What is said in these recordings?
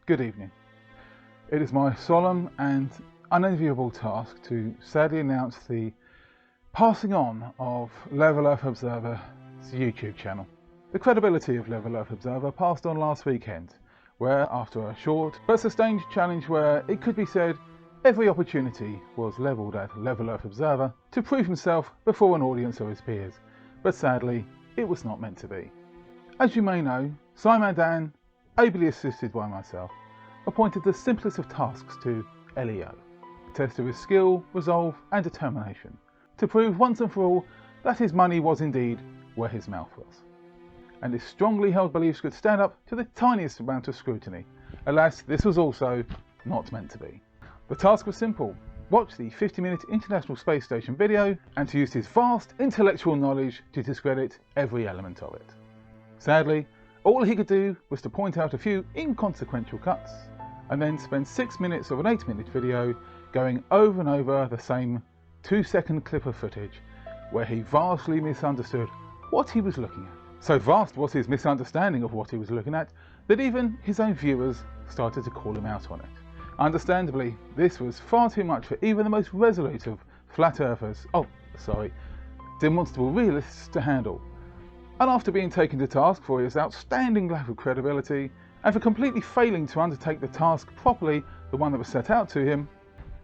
Good evening. It is my solemn and unenviable task to sadly announce the passing on of Level Earth Observer's YouTube channel. The credibility of Level Earth Observer passed on last weekend, where after a short but sustained challenge where it could be said every opportunity was levelled at Level Earth Observer to prove himself before an audience of his peers, but sadly it was not meant to be. As you may know, Simon Dan, ably assisted by myself, appointed the simplest of tasks to LEO, a test of his skill, resolve and determination, to prove once and for all that his money was indeed where his mouth was. And his strongly held beliefs could stand up to the tiniest amount of scrutiny. Alas, this was also not meant to be. The task was simple: watch the 50-minute International Space Station video and to use his vast intellectual knowledge to discredit every element of it. Sadly, all he could do was to point out a few inconsequential cuts and then spend 6 minutes of an 8-minute video going over and over the same 2-second clip of footage where he vastly misunderstood what he was looking at. So vast was his misunderstanding of what he was looking at that even his own viewers started to call him out on it. Understandably, this was far too much for even the most resolute of flat earthers, demonstrable realists to handle. And after being taken to task for his outstanding lack of credibility and for completely failing to undertake the task properly, the one that was set out to him,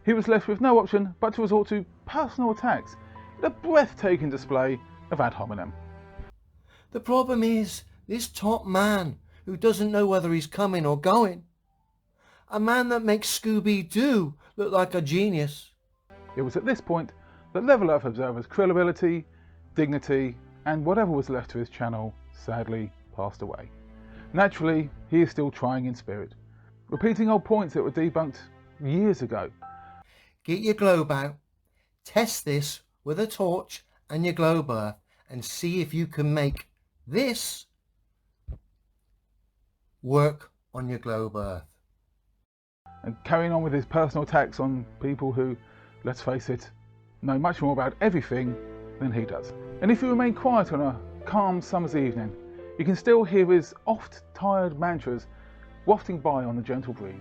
he was left with no option but to resort to personal attacks in a breathtaking display of ad hominem. The problem is this top man who doesn't know whether he's coming or going. A man that makes Scooby-Doo look like a genius. It was at this point that Level Earth Observer's credibility, dignity and whatever was left to his channel sadly passed away. Naturally, he is still trying in spirit, repeating old points that were debunked years ago. Get your globe out, test this with a torch and your globe earth and see if you can make this work on your globe earth. And carrying on with his personal attacks on people who, let's face it, know much more about everything than he does. And if you remain quiet on a calm summer's evening, you can still hear his oft-tired mantras wafting by on the gentle breeze.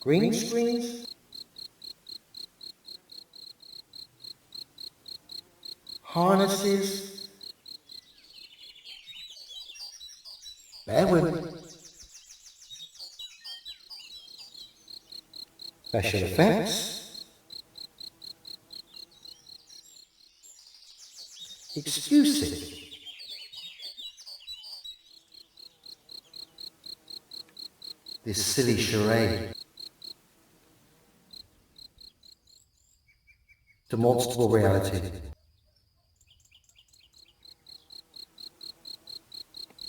Green screens, harnesses, bear with me, special effects, excuses, this silly charade, demonstrable reality,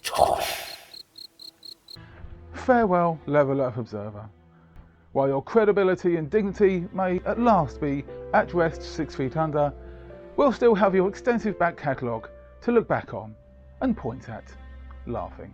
Tosh. Farewell, Level Earth Observer. While your credibility and dignity may at last be at rest 6 feet under, we'll still have your extensive back catalogue to look back on and point at, laughing.